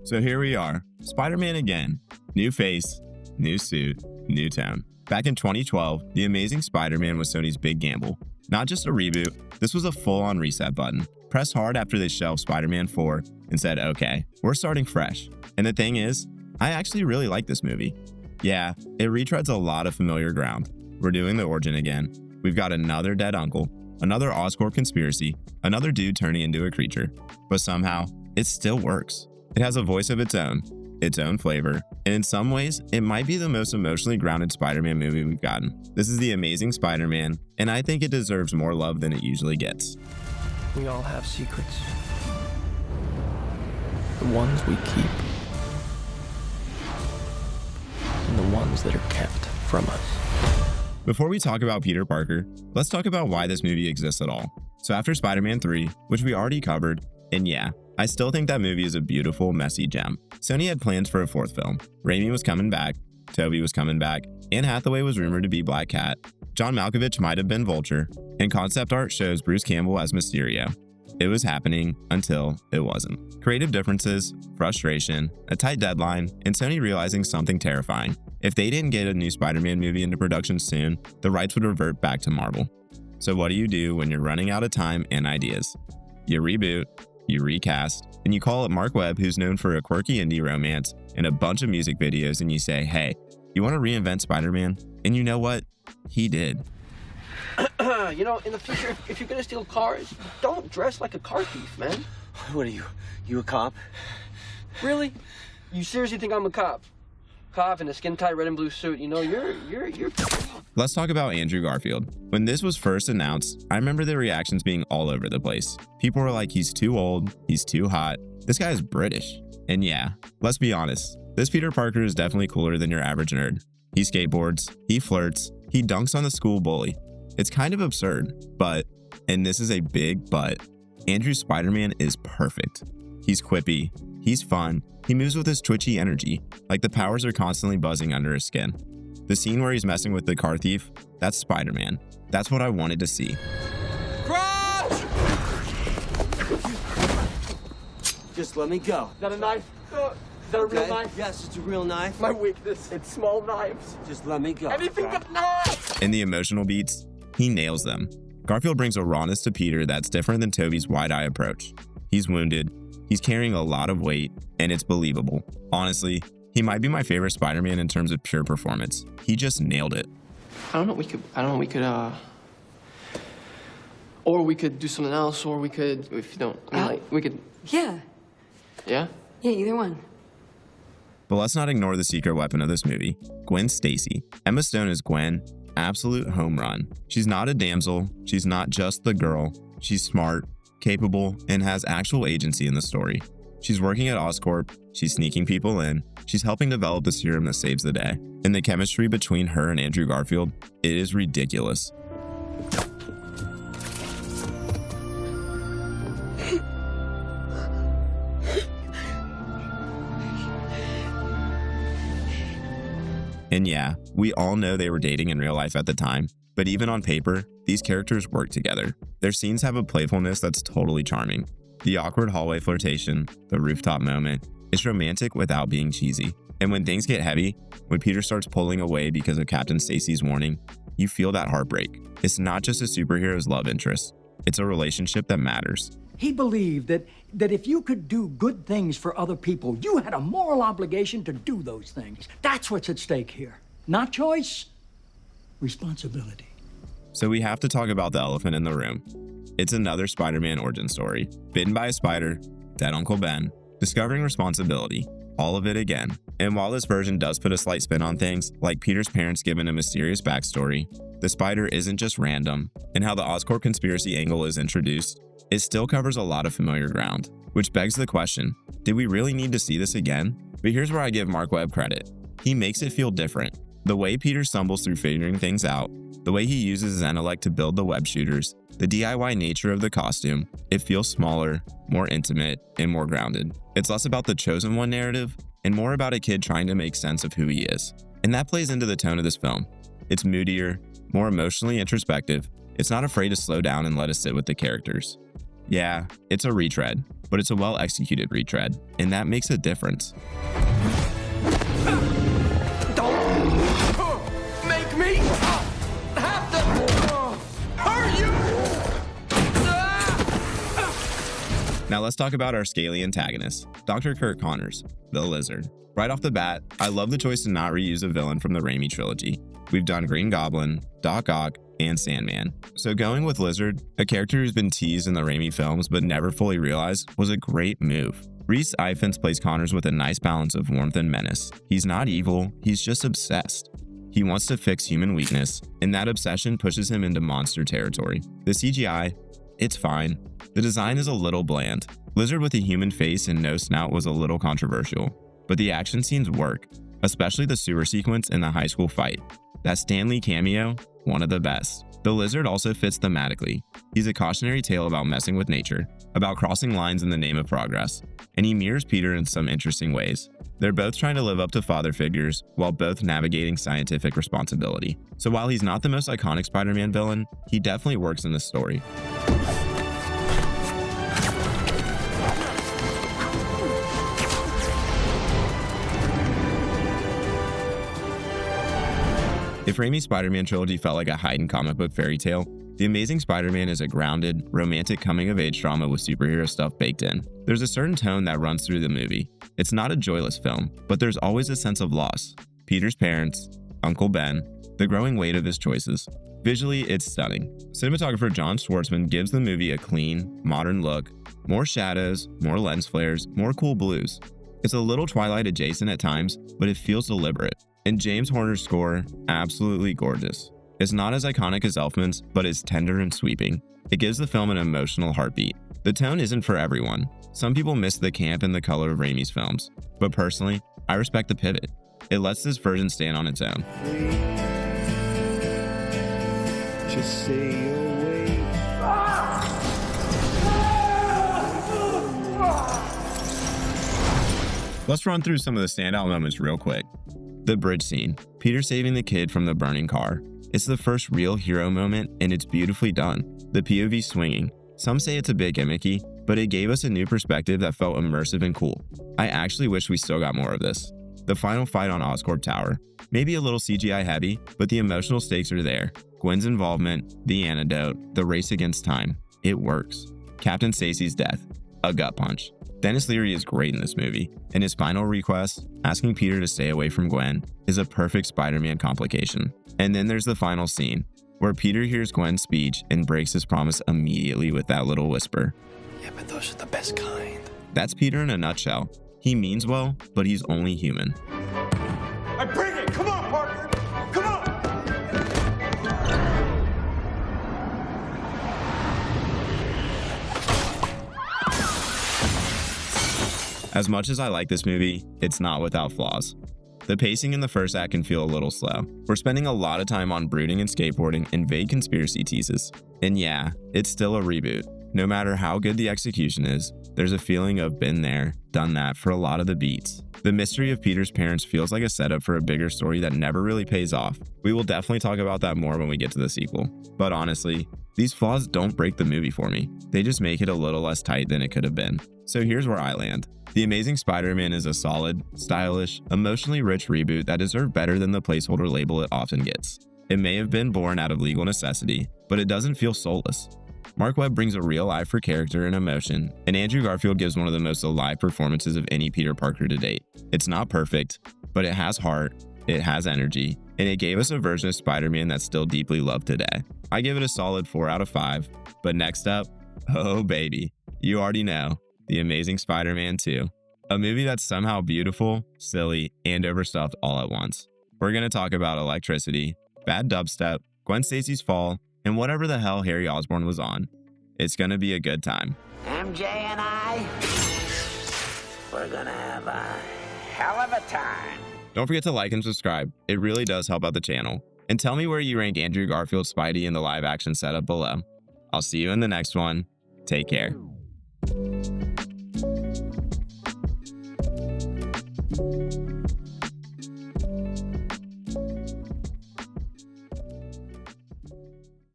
So here we are, Spider-Man again. New face, new suit, new tone. Back in 2012, The Amazing Spider-Man was Sony's big gamble. Not just a reboot, this was a full-on reset button. Press hard after they shelved Spider-Man 4 and said, okay, we're starting fresh. And the thing is, I actually really like this movie. Yeah, it retreads a lot of familiar ground. We're doing the origin again. We've got another dead uncle, another Oscorp conspiracy, another dude turning into a creature. But somehow, it still works. It has a voice of its own flavor, and in some ways, it might be the most emotionally grounded Spider-Man movie we've gotten. This is The Amazing Spider-Man, and I think it deserves more love than it usually gets. We all have secrets. The ones we keep. And the ones that are kept from us. Before we talk about Peter Parker, let's talk about why this movie exists at all. So after Spider-Man 3, which we already covered, and yeah, I still think that movie is a beautiful, messy gem. Sony had plans for a fourth film. Raimi was coming back, Tobey was coming back, Anne Hathaway was rumored to be Black Cat, John Malkovich might have been Vulture, and concept art shows Bruce Campbell as Mysterio. It was happening until it wasn't. Creative differences, frustration, a tight deadline, and Sony realizing something terrifying. If they didn't get a new Spider-Man movie into production soon, the rights would revert back to Marvel. So what do you do when you're running out of time and ideas? You reboot, you recast, and you call up Mark Webb, who's known for a quirky indie romance and a bunch of music videos, and you say, hey, you want to reinvent Spider-Man? And you know what? He did. You know, in the future, if you're gonna steal cars, don't dress like a car thief, man. What are you? You a cop? Really? You seriously think I'm a cop? Cop in a skin-tight red and blue suit, you know, you're... Let's talk about Andrew Garfield. When this was first announced, I remember the reactions being all over the place. People were like, he's too old, he's too hot, this guy is British. And yeah, let's be honest, this Peter Parker is definitely cooler than your average nerd. He skateboards, he flirts, he dunks on the school bully. It's kind of absurd, but, and this is a big but, Andrew's Spider-Man is perfect. He's quippy, he's fun, he moves with his twitchy energy, like the powers are constantly buzzing under his skin. The scene where he's messing with the car thief, that's Spider-Man. That's what I wanted to see. Crouch! Just let me go. Is that a knife? Is that a real knife? Yes, it's a real knife. My weakness, it's small knives. Just let me go. Anything but knives! In the emotional beats, he nails them. Garfield brings a rawness to Peter that's different than Tobey's wide-eye approach. He's wounded, he's carrying a lot of weight, and it's believable. Honestly, he might be my favorite Spider-Man in terms of pure performance. He just nailed it. Or we could do something else, or we could, if you don't, we could... Yeah. Yeah? Yeah, either one. But let's not ignore the secret weapon of this movie, Gwen Stacy. Emma Stone is Gwen, absolute home run. She's not a damsel, she's not just the girl. She's smart, capable, and has actual agency in the story. She's working at Oscorp, she's sneaking people in, she's helping develop the serum that saves the day. And the chemistry between her and Andrew Garfield, it is ridiculous. And yeah, we all know they were dating in real life at the time, but even on paper, these characters work together. Their scenes have a playfulness that's totally charming. The awkward hallway flirtation, the rooftop moment, it's romantic without being cheesy. And when things get heavy, when Peter starts pulling away because of Captain Stacy's warning, you feel that heartbreak. It's not just a superhero's love interest, it's a relationship that matters. He believed that if you could do good things for other people, you had a moral obligation to do those things. That's what's at stake here. Not choice, responsibility. So we have to talk about the elephant in the room. It's another Spider-Man origin story. Bitten by a spider, dead Uncle Ben, discovering responsibility, all of it again. And while this version does put a slight spin on things, like Peter's parents given a mysterious backstory, the spider isn't just random, and how the Oscorp conspiracy angle is introduced, it still covers a lot of familiar ground, which begs the question, did we really need to see this again? But here's where I give Mark Webb credit. He makes it feel different. The way Peter stumbles through figuring things out, the way he uses his intellect to build the web shooters, the DIY nature of the costume, it feels smaller, more intimate, and more grounded. It's less about the chosen one narrative, and more about a kid trying to make sense of who he is. And that plays into the tone of this film. It's moodier, more emotionally introspective. It's not afraid to slow down and let us sit with the characters. Yeah, it's a retread, but it's a well-executed retread, and that makes a difference. Don't make me have to hurt you! Now let's talk about our scaly antagonist, Dr. Kurt Connors, the Lizard. Right off the bat, I love the choice to not reuse a villain from the Raimi trilogy. We've done Green Goblin, Doc Ock, and Sandman. So going with Lizard, a character who's been teased in the Raimi films but never fully realized, was a great move. Rhys Ifans plays Connors with a nice balance of warmth and menace. He's not evil, he's just obsessed. He wants to fix human weakness, and that obsession pushes him into monster territory. The CGI, it's fine. The design is a little bland. Lizard with a human face and no snout was a little controversial, but the action scenes work, especially the sewer sequence and the high school fight. That Stan Lee cameo, one of the best. The Lizard also fits thematically. He's a cautionary tale about messing with nature, about crossing lines in the name of progress, and he mirrors Peter in some interesting ways. They're both trying to live up to father figures while both navigating scientific responsibility. So while he's not the most iconic Spider-Man villain, he definitely works in this story. If Raimi's Spider-Man trilogy felt like a heightened comic book fairy tale, The Amazing Spider-Man is a grounded, romantic coming-of-age drama with superhero stuff baked in. There's a certain tone that runs through the movie. It's not a joyless film, but there's always a sense of loss. Peter's parents, Uncle Ben, the growing weight of his choices. Visually, it's stunning. Cinematographer John Schwartzman gives the movie a clean, modern look, more shadows, more lens flares, more cool blues. It's a little Twilight adjacent at times, but it feels deliberate. And James Horner's score, absolutely gorgeous. It's not as iconic as Elfman's, but it's tender and sweeping. It gives the film an emotional heartbeat. The tone isn't for everyone. Some people miss the camp and the color of Raimi's films, but personally, I respect the pivot. It lets this version stand on its own. Just say you'll wait. Let's run through some of the standout moments real quick. The bridge scene, Peter saving the kid from the burning car. It's the first real hero moment, and it's beautifully done. The POV swinging. Some say it's a bit gimmicky, but it gave us a new perspective that felt immersive and cool. I actually wish we still got more of this. The final fight on Oscorp Tower. Maybe a little CGI heavy, but the emotional stakes are there. Gwen's involvement, the antidote, the race against time. It works. Captain Stacy's death. A gut punch. Dennis Leary is great in this movie, and his final request, asking Peter to stay away from Gwen, is a perfect Spider-Man complication. And then there's the final scene, where Peter hears Gwen's speech and breaks his promise immediately with that little whisper. Yeah, but those are the best kind. That's Peter in a nutshell. He means well, but he's only human. I bring it! Come on, partner! Come on! As much as I like this movie, it's not without flaws. The pacing in the first act can feel a little slow. We're spending a lot of time on brooding and skateboarding and vague conspiracy teases. And yeah, it's still a reboot. No matter how good the execution is, there's a feeling of been there, done that for a lot of the beats. The mystery of Peter's parents feels like a setup for a bigger story that never really pays off. We will definitely talk about that more when we get to the sequel. But honestly, these flaws don't break the movie for me. They just make it a little less tight than it could have been. So here's where I land. The Amazing Spider-Man is a solid, stylish, emotionally rich reboot that deserved better than the placeholder label it often gets. It may have been born out of legal necessity, but it doesn't feel soulless. Mark Webb brings a real eye for character and emotion, and Andrew Garfield gives one of the most alive performances of any Peter Parker to date. It's not perfect, but it has heart, it has energy, and it gave us a version of Spider-Man that's still deeply loved today. I give it a solid 4 out of 5, but next up, oh baby, you already know, The Amazing Spider-Man 2. A movie that's somehow beautiful, silly, and overstuffed all at once. We're going to talk about electricity, bad dubstep, Gwen Stacy's fall, and whatever the hell Harry Osborn was on. It's gonna be a good time. MJ and I, we're gonna have a hell of a time. Don't forget to like and subscribe. It really does help out the channel. And tell me where you rank Andrew Garfield's Spidey in the live action setup below. I'll see you in the next one. Take care.